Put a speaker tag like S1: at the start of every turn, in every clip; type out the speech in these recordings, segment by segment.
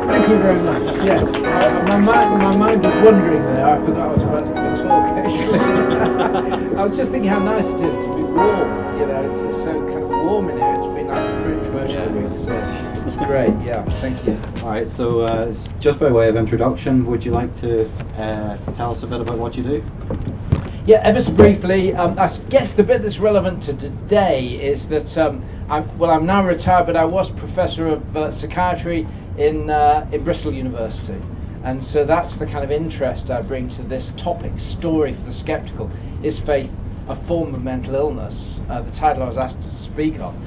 S1: Thank you very much. Yes, my mind was wandering there. I forgot I was about to give a talk. Actually, I was just thinking how nice it is to be warm. You know, it's so kind of warm in here. It's been like a fridge most of the week, so it's great. Yeah, thank you.
S2: All right. So, just by way of introduction, would you like to tell us a bit about what you do?
S1: Yeah, ever so briefly, I guess the bit that's relevant to today is that I'm now retired, but I was professor of psychiatry in Bristol University, and so that's the kind of interest I bring to this topic. Story for the Skeptical: Is Faith a Form of Mental Illness? The title I was asked to speak on.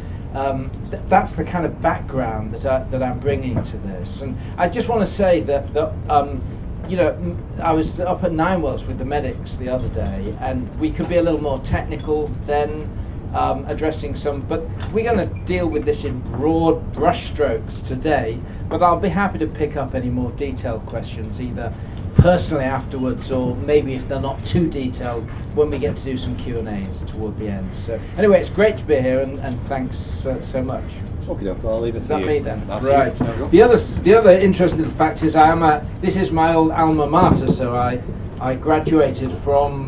S1: That's the kind of background that I'm bringing to this, and I just want to say that you know, I was up at Ninewells with the medics the other day, and we could be a little more technical then, addressing some, but we're going to deal with this in broad brushstrokes today, but I'll be happy to pick up any more detailed questions either personally afterwards, or maybe if they're not too detailed, when we get to do some Q&As toward the end. So anyway, it's great to be here, and thanks so much.
S2: Okay, I'll leave it
S1: Is
S2: to
S1: that
S2: you.
S1: me then?
S2: That's
S1: Right.
S2: you.
S1: The other interesting little fact is this is my old alma mater, so I graduated from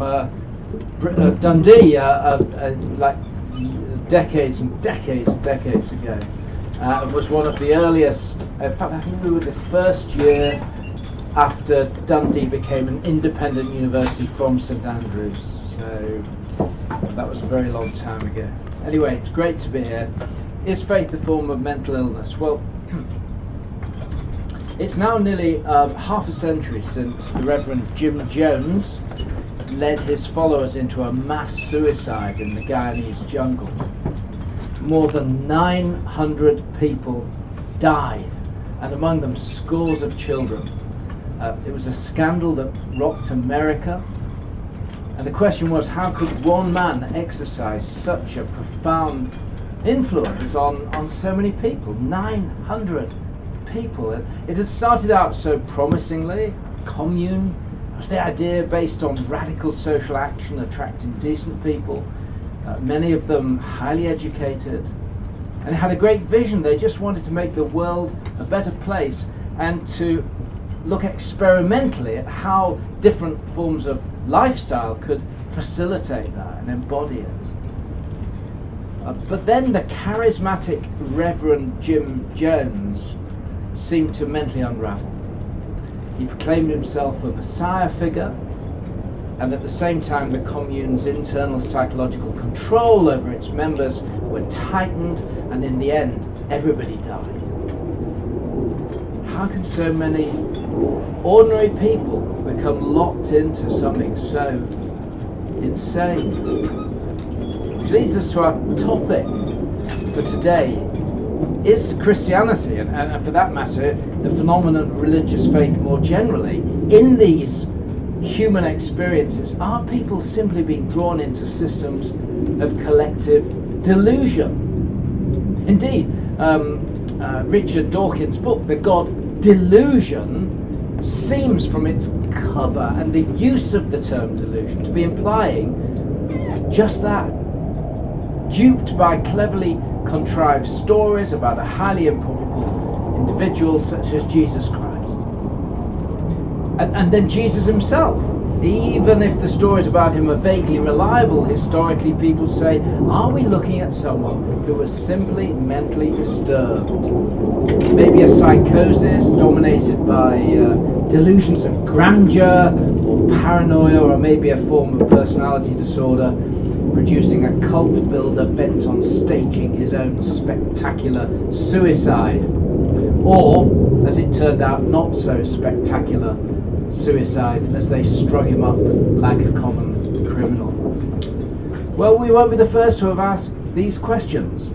S1: Dundee like decades and decades ago. It was one of the earliest. In fact, I think we were the first year after Dundee became an independent university from St Andrews. So that was a very long time ago. Anyway, it's great to be here. Is faith a form of mental illness? Well, it's now nearly half a century since the Reverend Jim Jones led his followers into a mass suicide in the Guyanese jungle. More than 900 people died, and among them scores of children. It was a scandal that rocked America, and the question was, how could one man exercise such a profound influence on so many people? 900 people. It had started out so promisingly. Commune was the idea based on radical social action, attracting decent people, many of them highly educated, and had a great vision. They just wanted to make the world a better place and to look experimentally at how different forms of lifestyle could facilitate that and embody it. But then the charismatic Reverend Jim Jones seemed to mentally unravel. He proclaimed himself a messiah figure, and at the same time the commune's internal psychological control over its members were tightened, and in the end everybody died. How can so many ordinary people become locked into something so insane? Which leads us to our topic for today. Is Christianity, and for that matter, the phenomenon of religious faith more generally, in these human experiences, are people simply being drawn into systems of collective delusion? Indeed, Richard Dawkins' book, The God Delusion, seems from its cover and the use of the term delusion to be implying just that. Duped by cleverly contrived stories about a highly improbable individual such as Jesus Christ. And then Jesus himself. Even if the stories about him are vaguely reliable, historically people say, are we looking at someone who was simply mentally disturbed? Maybe a psychosis dominated by delusions of grandeur or paranoia, or maybe a form of personality disorder, producing a cult builder bent on staging his own spectacular suicide. Or, as it turned out, not so spectacular suicide as they strung him up like a common criminal. Well, we won't be the first to have asked these questions.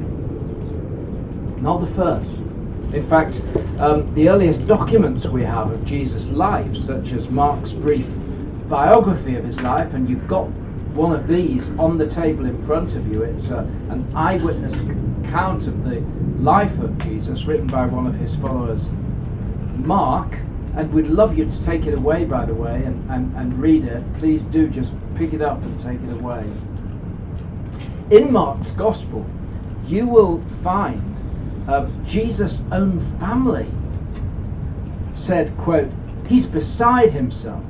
S1: Not the first. In fact, the earliest documents we have of Jesus' life, such as Mark's brief biography of his life, and you've got one of these on the table in front of you. It's an eyewitness account of the life of Jesus written by one of his followers, Mark, and we'd love you to take it away, by the way, and read it. Please do just pick it up and take it away. In Mark's Gospel, you will find Jesus' own family said, quote, he's beside himself,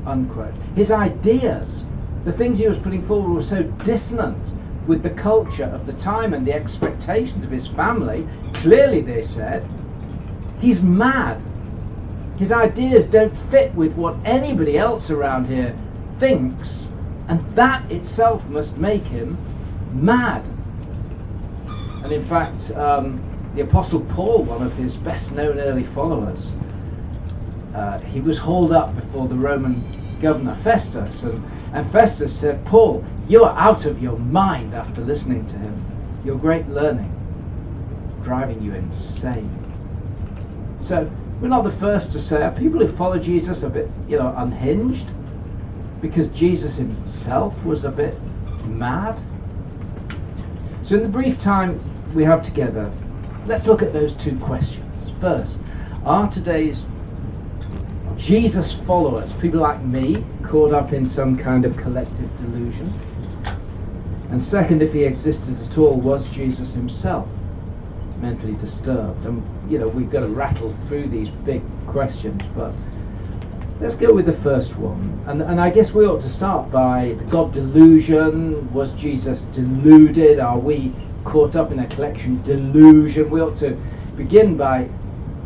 S1: unquote. His ideas, the things he was putting forward, were so dissonant with the culture of the time and the expectations of his family. Clearly, they said, he's mad. His ideas don't fit with what anybody else around here thinks, and that itself must make him mad. And in fact, the Apostle Paul, one of his best-known early followers, he was hauled up before the Roman governor Festus, and Festus said, Paul, you are out of your mind after listening to him. Your great learning driving you insane. So we're not the first to say, are people who follow Jesus a bit, unhinged? Because Jesus himself was a bit mad? So in the brief time we have together, let's look at those two questions. First, are today's Jesus followers, people like me, caught up in some kind of collective delusion? And second, if he existed at all, was Jesus himself mentally disturbed? And we've got to rattle through these big questions, but let's go with the first one. And I guess we ought to start by the God delusion. Was Jesus deluded? Are we caught up in a collection delusion? We ought to begin by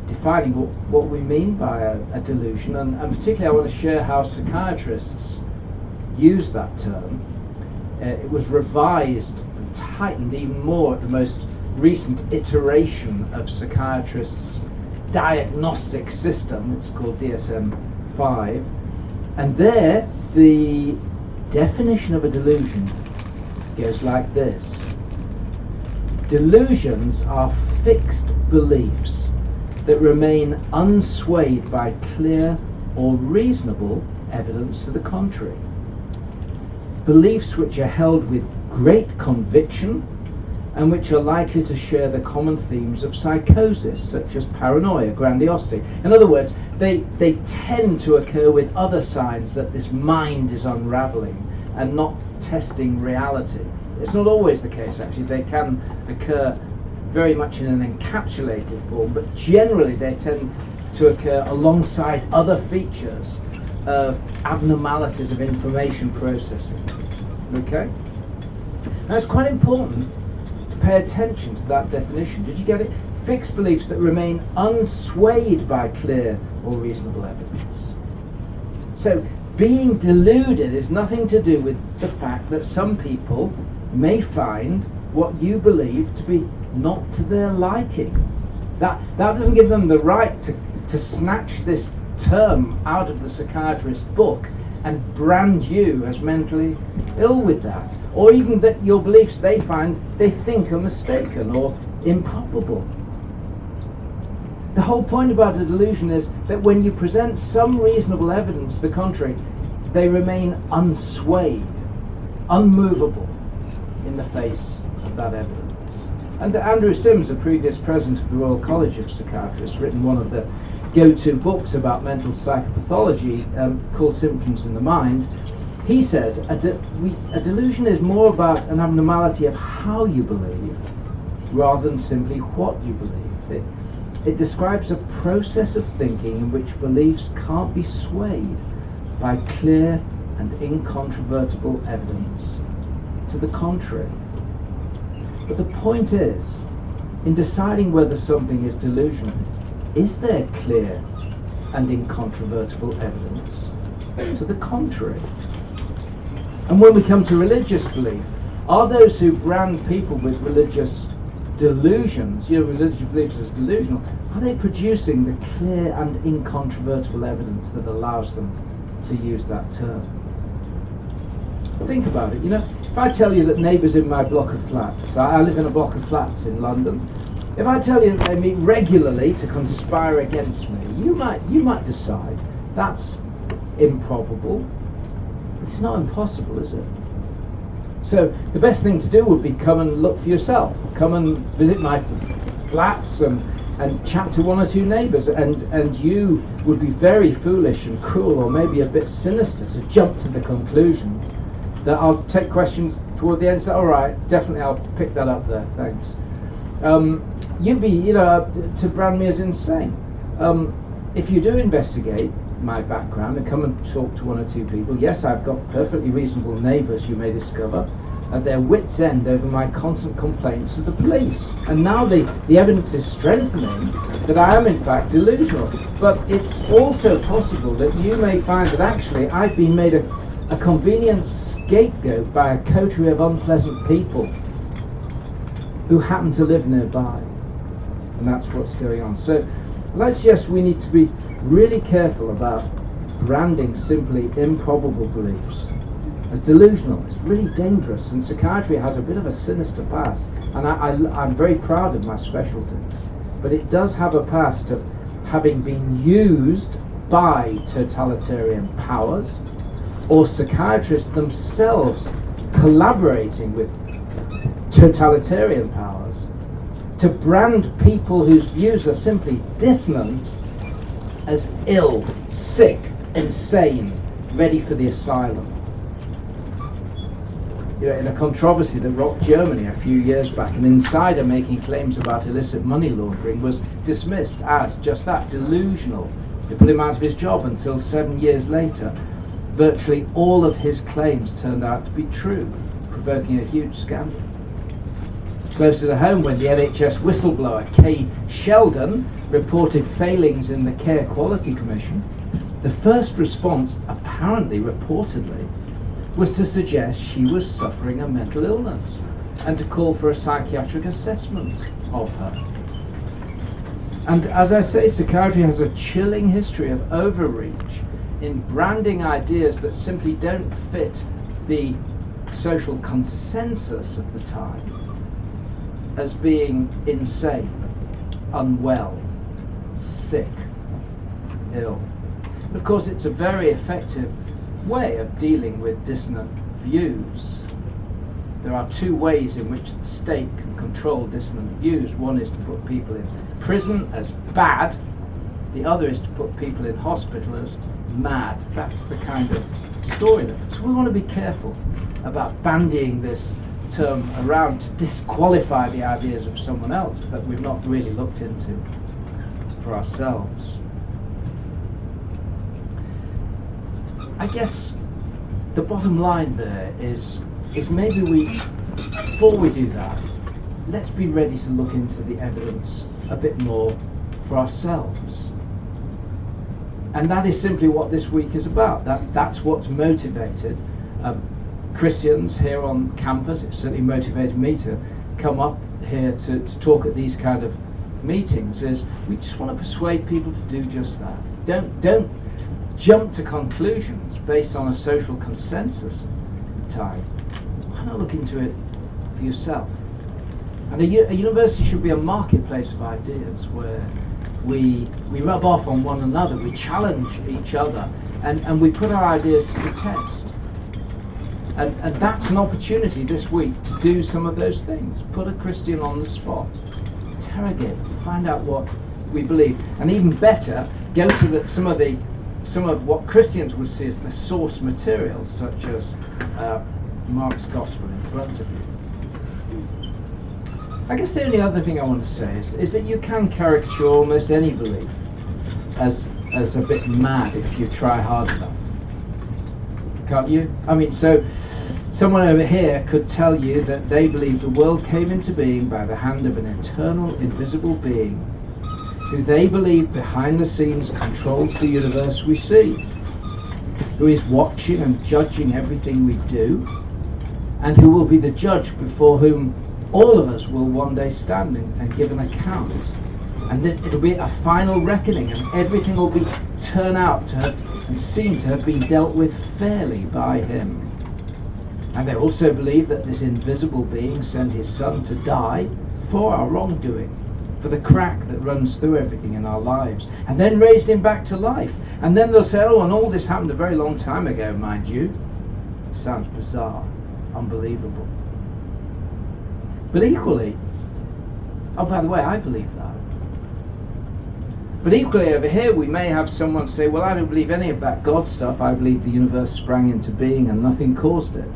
S1: defining what we mean by a delusion, and particularly I want to share how psychiatrists use that term. It was revised and tightened even more at the most recent iteration of psychiatrists' diagnostic system. It's called DSM-5, and there the definition of a delusion goes like this: delusions are fixed beliefs that remain unswayed by clear or reasonable evidence to the contrary. Beliefs which are held with great conviction and which are likely to share the common themes of psychosis, such as paranoia, grandiosity. In other words, they tend to occur with other signs that this mind is unraveling and not testing reality. It's not always the case, actually. They can occur very much in an encapsulated form, but generally they tend to occur alongside other features of abnormalities of information processing. Okay? Now it's quite important to pay attention to that definition. Did you get it? Fixed beliefs that remain unswayed by clear or reasonable evidence. So being deluded is nothing to do with the fact that some people may find what you believe to be not to their liking. That doesn't give them the right to snatch this term out of the psychiatrist's book and brand you as mentally ill with that, or even that your beliefs they think are mistaken or improbable. The whole point about a delusion is that when you present some reasonable evidence to the contrary, they remain unswayed, unmovable in the face of that evidence. And Andrew Sims, a previous president of the Royal College of Psychiatrists, written one of the go-to books about mental psychopathology called Symptoms in the Mind, he says a delusion is more about an abnormality of how you believe rather than simply what you believe. It describes a process of thinking in which beliefs can't be swayed by clear and incontrovertible evidence to the contrary. But the point is, in deciding whether something is delusional, is there clear and incontrovertible evidence to the contrary? And when we come to religious belief, are those who brand people with religious delusions, religious beliefs as delusional, are they producing the clear and incontrovertible evidence that allows them to use that term? Think about it. If I tell you that neighbours in my block of flats, I live in a block of flats in London, if I tell you that they meet regularly to conspire against me, you might decide that's improbable. It's not impossible, is it? So the best thing to do would be come and look for yourself. Come and visit my flats and chat to one or two neighbours, and you would be very foolish and cruel, or maybe a bit sinister, to jump to the conclusion that I'll take questions toward the end and say, all right, definitely I'll pick that up there, thanks. You'd be, to brand me as insane. if you do investigate my background and come and talk to one or two people, yes, I've got perfectly reasonable neighbours, you may discover, at their wits' end over my constant complaints to the police. And now the evidence is strengthening that I am in fact delusional. But it's also possible that you may find that actually I've been made a convenient scapegoat by a coterie of unpleasant people who happen to live nearby. And that's what's going on. So let's just, we need to be really careful about branding simply improbable beliefs as delusional. It's really dangerous, and psychiatry has a bit of a sinister past, and I'm very proud of my specialty, but it does have a past of having been used by totalitarian powers or psychiatrists themselves collaborating with totalitarian powers to brand people whose views are simply dissonant as ill, sick, insane, ready for the asylum. You know, in a controversy that rocked Germany a few years back, an insider making claims about illicit money laundering was dismissed as just that, delusional. They put him out of his job until 7 years later. Virtually all of his claims turned out to be true, provoking a huge scandal. Closer to home, when the NHS whistleblower Kay Sheldon reported failings in the Care Quality Commission, the first response, apparently reportedly, was to suggest she was suffering a mental illness and to call for a psychiatric assessment of her. And as I say, psychiatry has a chilling history of overreach in branding ideas that simply don't fit the social consensus of the time as being insane, unwell, sick, ill. And of course, it's a very effective way of dealing with dissonant views. There are two ways in which the state can control dissonant views. One is to put people in prison as bad, the other is to put people in hospital as mad. That's the kind of story. So we want to be careful about bandying this term around to disqualify the ideas of someone else that we've not really looked into for ourselves. I guess the bottom line there is maybe before we do that, let's be ready to look into the evidence a bit more for ourselves. And that is simply what this week is about. That's what's motivated Christians here on campus. It certainly motivated me to come up here to talk at these kind of meetings, is we just want to persuade people to do just that. Don't jump to conclusions based on a social consensus type. Why not look into it for yourself? And a university should be a marketplace of ideas where we rub off on one another, we challenge each other, and we put our ideas to the test. And that's an opportunity this week to do some of those things. Put a Christian on the spot, interrogate, find out what we believe, and even better, go to some of what Christians would see as the source material, such as Mark's Gospel in front of you. I guess the only other thing I want to say is that you can caricature almost any belief as a bit mad if you try hard enough. Can't you? I mean, so someone over here could tell you that they believe the world came into being by the hand of an eternal, invisible being who they believe behind the scenes controls the universe we see, who is watching and judging everything we do, and who will be the judge before whom all of us will one day stand and give an account. And it'll be a final reckoning, and everything will be turned out to have and seem to have been dealt with fairly by him. And they also believe that this invisible being sent his son to die for our wrongdoing, for the crack that runs through everything in our lives, and then raised him back to life. And then they'll say, oh, and all this happened a very long time ago, mind you. Sounds bizarre, unbelievable. But equally, oh, by the way, I believe that. But equally over here, we may have someone say, well, I don't believe any of that God stuff. I believe the universe sprang into being and nothing caused it.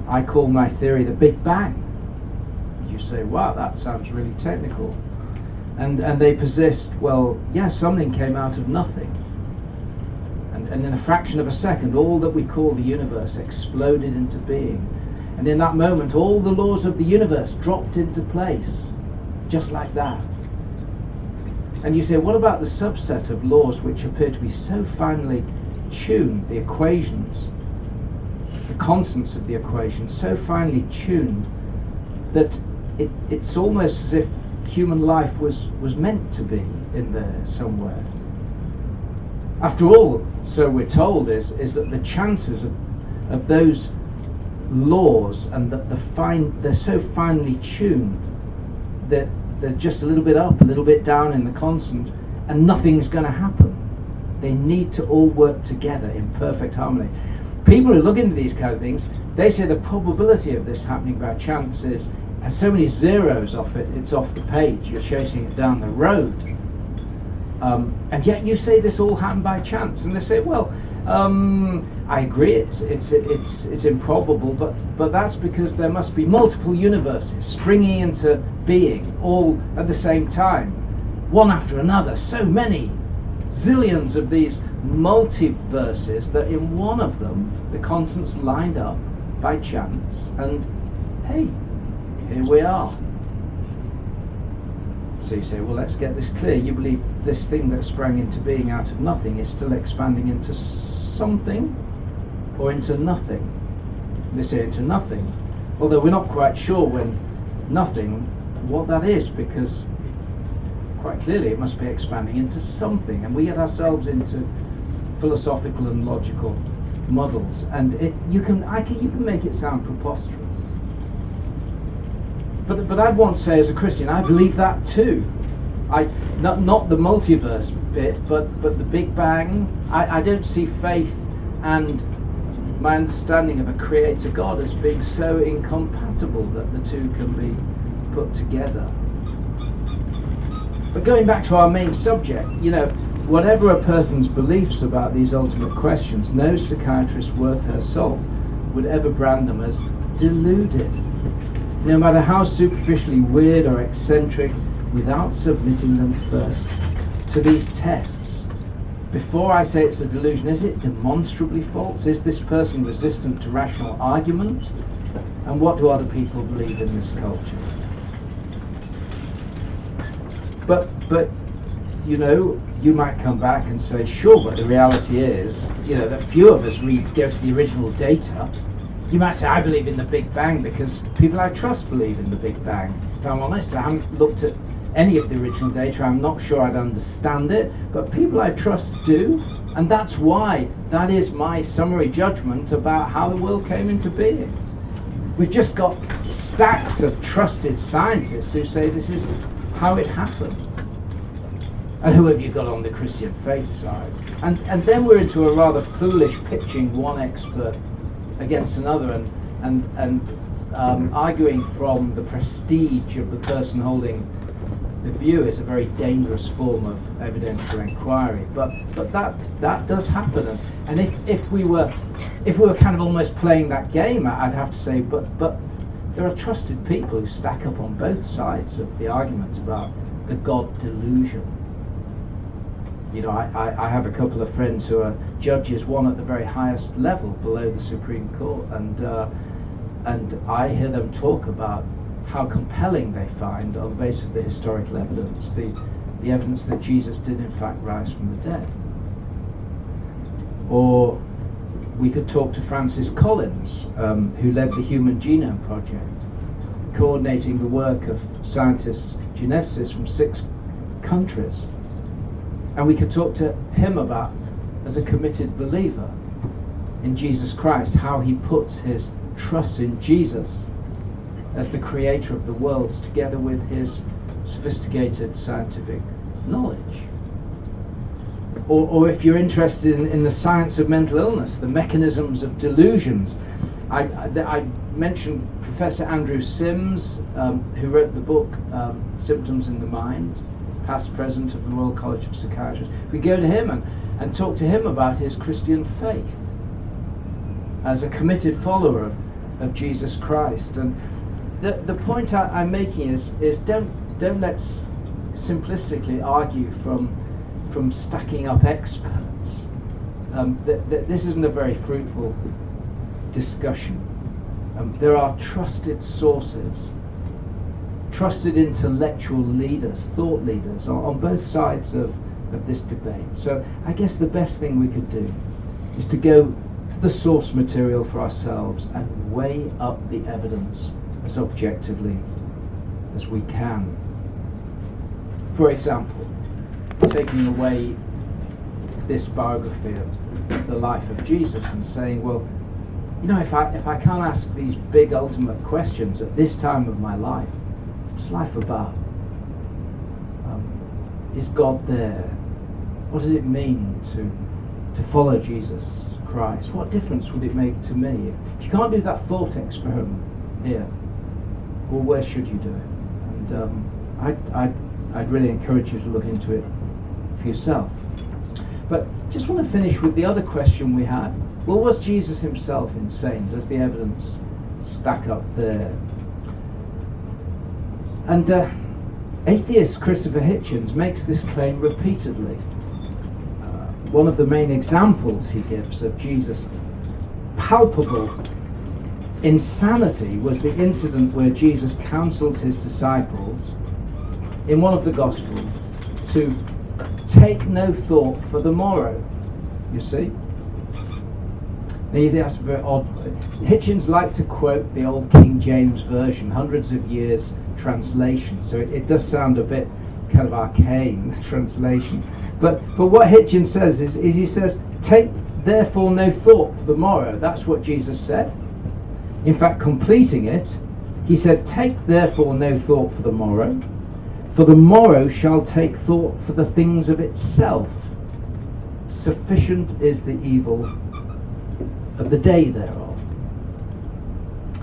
S1: I call my theory the Big Bang. You say, wow, that sounds really technical. And they persist, well, yeah, something came out of nothing. And in a fraction of a second, all that we call the universe exploded into being. And in that moment, all the laws of the universe dropped into place, just like that. And you say, what about the subset of laws which appear to be so finely tuned, the equations, the constants of the equation, so finely tuned that it's almost as if human life was meant to be in there somewhere. After all, so we're told, is that the chances of those laws and that they're so finely tuned that they're just a little bit up, a little bit down in the constant, and nothing's going to happen. They need to all work together in perfect harmony. People who look into these kind of things, they say the probability of this happening by chance has so many zeros off it, it's off the page. You're chasing it down the road. And yet you say this all happened by chance. And they say, well, I agree it's improbable, but that's because there must be multiple universes springing into being all at the same time, one after another, so many zillions of these multiverses that in one of them the constants lined up by chance, and hey, here we are. So you say, well, let's get this clear. You believe this thing that sprang into being out of nothing is still expanding into something or into nothing? They say into nothing, although we're not quite sure when nothing, what that is, because quite clearly it must be expanding into something, and we get ourselves into philosophical and logical models, and you can make it sound preposterous. But I'd want to say, as a Christian, I believe that too. Not the multiverse bit, but the Big Bang. I don't see faith and my understanding of a creator God as being so incompatible that the two can be put together. But going back to our main subject, whatever a person's beliefs about these ultimate questions, no psychiatrist worth her salt would ever brand them as deluded, no matter how superficially weird or eccentric, without submitting them first to these tests. Before I say it's a delusion, is it demonstrably false? Is this person resistant to rational argument? And what do other people believe in this culture? But you might come back and say, sure, but the reality is, that few of us go to the original data. You might say, I believe in the Big Bang because people I trust believe in the Big Bang. If I'm honest, I haven't looked at any of the original data. I'm not sure I'd understand it, but people I trust do, and that's why that is my summary judgment about how the world came into being. We've just got stacks of trusted scientists who say this is how it happened. And who have you got on the Christian faith side? And then we're into a rather foolish pitching one expert against another and arguing from the prestige of the person holding the view is a very dangerous form of evidential inquiry. But that does happen. And if we were kind of almost playing that game, I'd have to say, but there are trusted people who stack up on both sides of the argument about the God delusion. I have a couple of friends who are judges, one at the very highest level below the Supreme Court, and I hear them talk about how compelling they find, on the basis of the historical evidence, the evidence that Jesus did in fact rise from the dead. Or we could talk to Francis Collins, who led the Human Genome Project, coordinating the work of scientists, geneticists from 6 countries. And we could talk to him about, as a committed believer in Jesus Christ, how he puts his trust in Jesus as the creator of the worlds together with his sophisticated scientific knowledge. Or if you're interested in the science of mental illness, the mechanisms of delusions, I mentioned Professor Andrew Sims, who wrote the book Symptoms in the Mind, past president of the Royal College of Psychiatrists. We go to him and talk to him about his Christian faith as a committed follower of Jesus Christ. And the point I'm making is don't let's simplistically argue from stacking up experts. This isn't a very fruitful discussion. There are trusted sources, trusted intellectual leaders, thought leaders on both sides of this debate. So I guess the best thing we could do is to go to the source material for ourselves and weigh up the evidence as objectively as we can. For example, taking away this biography of the life of Jesus and saying, well, you know, if I can't ask these big ultimate questions at this time of my life, what's life about? Is God there? What does it mean to follow Jesus Christ? What difference would it make to me? If you can't do that thought experiment here, well, where should you do it? And I'd really encourage you to look into it for yourself. But just want to finish with the other question we had. Well, was Jesus himself insane? Does the evidence stack up there? And atheist Christopher Hitchens makes this claim repeatedly. One of the main examples he gives of Jesus' palpable insanity was the incident where Jesus counsels his disciples in one of the Gospels to take no thought for the morrow. You see? That's very odd. Hitchens liked to quote the old King James Version, hundreds of years translation, so it does sound a bit kind of arcane, the translation. But what Hitchens says is he says, take therefore no thought for the morrow. That's what Jesus said. In fact, completing it, he said, take therefore no thought for the morrow shall take thought for the things of itself. Sufficient is the evil of the day thereof.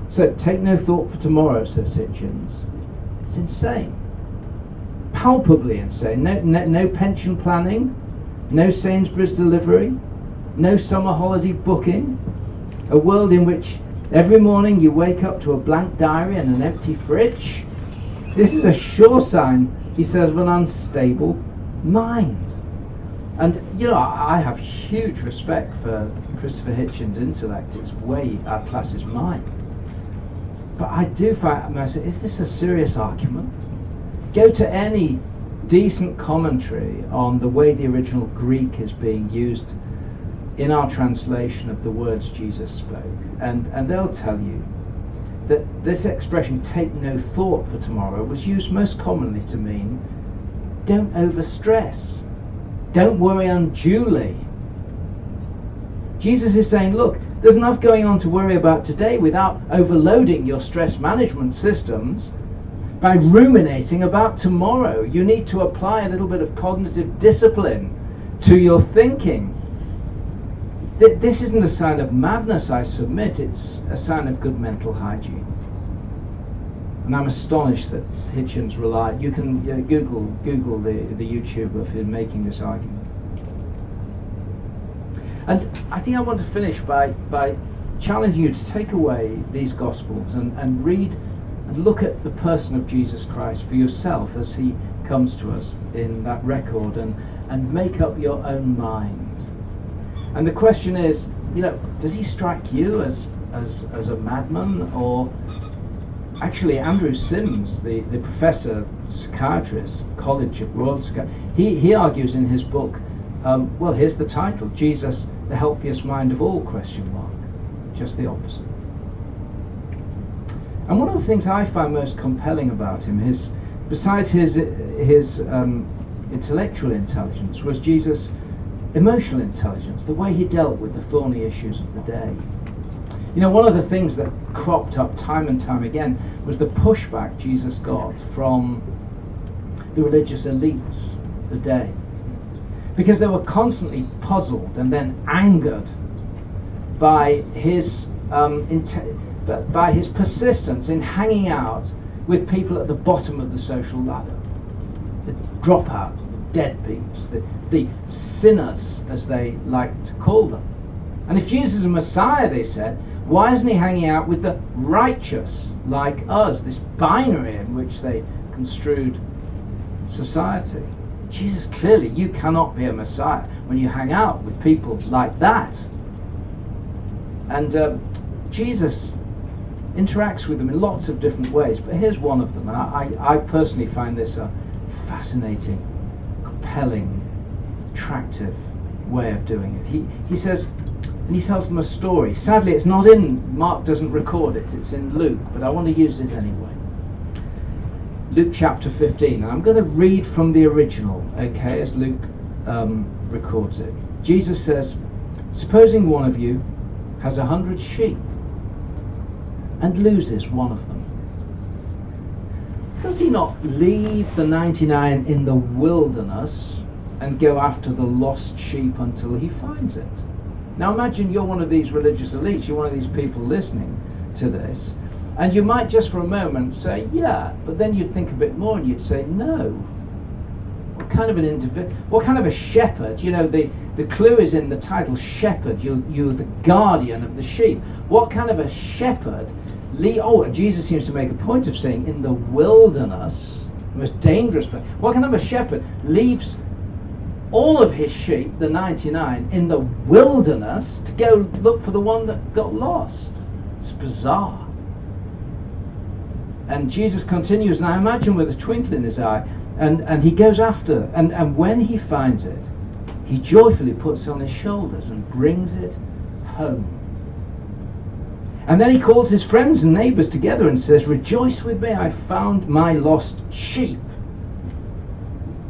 S1: So take no thought for tomorrow, says Hitchens. It's insane. Palpably insane. No pension planning, no Sainsbury's delivery, no summer holiday booking, a world in which every morning you wake up to a blank diary and an empty fridge. This is a sure sign, he says, of an unstable mind. And, you know, I have huge respect for Christopher Hitchens' intellect. It's way outclasses mine. But I do find myself, is this a serious argument? Go to any decent commentary on the way the original Greek is being used in our translation of the words Jesus spoke, and they'll tell you that this expression, take no thought for tomorrow, was used most commonly to mean don't overstress. Don't worry unduly. Jesus is saying, look, there's enough going on to worry about today without overloading your stress management systems by ruminating about tomorrow. You need to apply a little bit of cognitive discipline to your thinking. This isn't a sign of madness, I submit. It's a sign of good mental hygiene. And I'm astonished that Hitchens relied. You can Google the YouTube of him making this argument. And I think I want to finish by challenging you to take away these Gospels and read and look at the person of Jesus Christ for yourself as he comes to us in that record, and make up your own mind. And the question is, you know, does he strike you as a madman? Or actually, Andrew Sims, the professor, psychiatrist, College of Royal Psychiatry, he argues in his book, well, here's the title, Jesus, the healthiest mind of all, ? Just the opposite. And one of the things I find most compelling about him is, besides his intellectual intelligence, was Jesus' emotional intelligence, the way he dealt with the thorny issues of the day. You know, one of the things that cropped up time and time again was the pushback Jesus got from the religious elites of the day, because they were constantly puzzled and then angered by his persistence in hanging out with people at the bottom of the social ladder, the dropouts, the deadbeats, the sinners, as they like to call them. And if Jesus is a Messiah, they said, why isn't he hanging out with the righteous like us? This binary in which they construed society. Jesus, clearly you cannot be a Messiah when you hang out with people like that. And Jesus interacts with them in lots of different ways, but here's one of them. And I personally find this a fascinating, compelling, attractive way of doing it. He says, and he tells them a story. Sadly, it's not in, Mark doesn't record it, it's in Luke, but I want to use it anyway. Luke chapter 15, and I'm going to read from the original, okay, as Luke records it. Jesus says, supposing one of you has 100 sheep and loses one of them, does he not leave the 99 in the wilderness and go after the lost sheep until he finds it? Now imagine you're one of these religious elites, you're one of these people listening to this, and you might just for a moment say, yeah, but then you'd think a bit more and you'd say, no. What kind of an individual, what kind of a shepherd? You know, the clue is in the title, shepherd. You're the guardian of the sheep. What kind of a shepherd, Jesus seems to make a point of saying, in the wilderness, the most dangerous place, what kind of a shepherd leaves all of his sheep, the 99, in the wilderness to go look for the one that got lost? It's bizarre. And Jesus continues, and I imagine with a twinkle in his eye, and he goes after, and when he finds it, he joyfully puts it on his shoulders and brings it home. And then he calls his friends and neighbors together and says, rejoice with me, I found my lost sheep.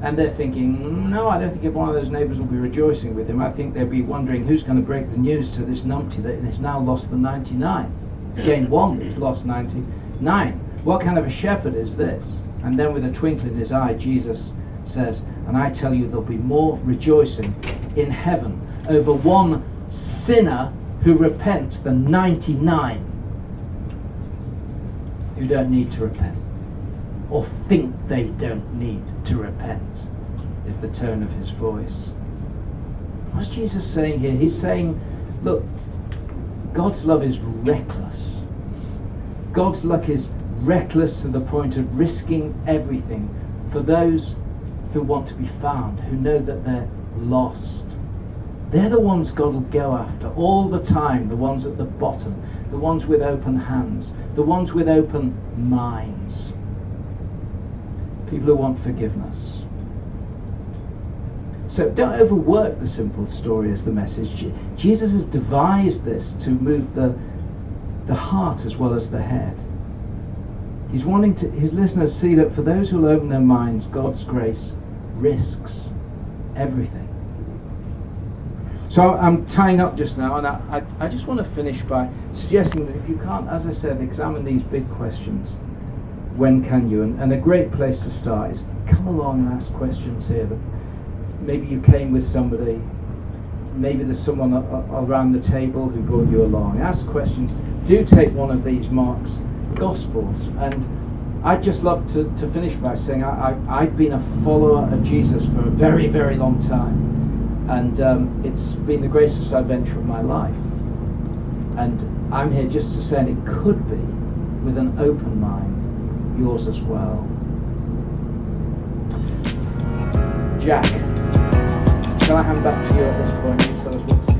S1: And they're thinking, no, I don't think if one of those neighbors will be rejoicing with him. I think they'll be wondering who's going to break the news to this numpty that he's now lost the 99. He's gained one, but he's lost 99. What kind of a shepherd is this? And then with a twinkle in his eye, Jesus says, and I tell you there'll be more rejoicing in heaven over one sinner who repents than 99 who don't need to repent, or think they don't need to repent, is the tone of his voice. What's Jesus saying here? He's saying, look, God's love is reckless. God's love is reckless to the point of risking everything for those who want to be found, who know that they're lost. They're the ones God will go after all the time, the ones at the bottom, the ones with open hands, the ones with open minds. People who want forgiveness. So don't overwork the simple story as the message. Jesus has devised this to move the heart as well as the head. He's wanting his listeners see that for those who will open their minds, God's grace risks everything. So I'm tying up just now, and I just want to finish by suggesting that if you can't, as I said, examine these big questions, when can you? And a great place to start is come along and ask questions here. That maybe you came with somebody, maybe there's someone around the table who brought you along. Ask questions. Do take one of these Mark's Gospels. And I'd just love to finish by saying I've been a follower of Jesus for a very, very long time. And it's been the greatest adventure of my life. And I'm here just to say, and it could be, with an open mind, yours as well. Jack, shall I hand back to you at this point? You tell us what to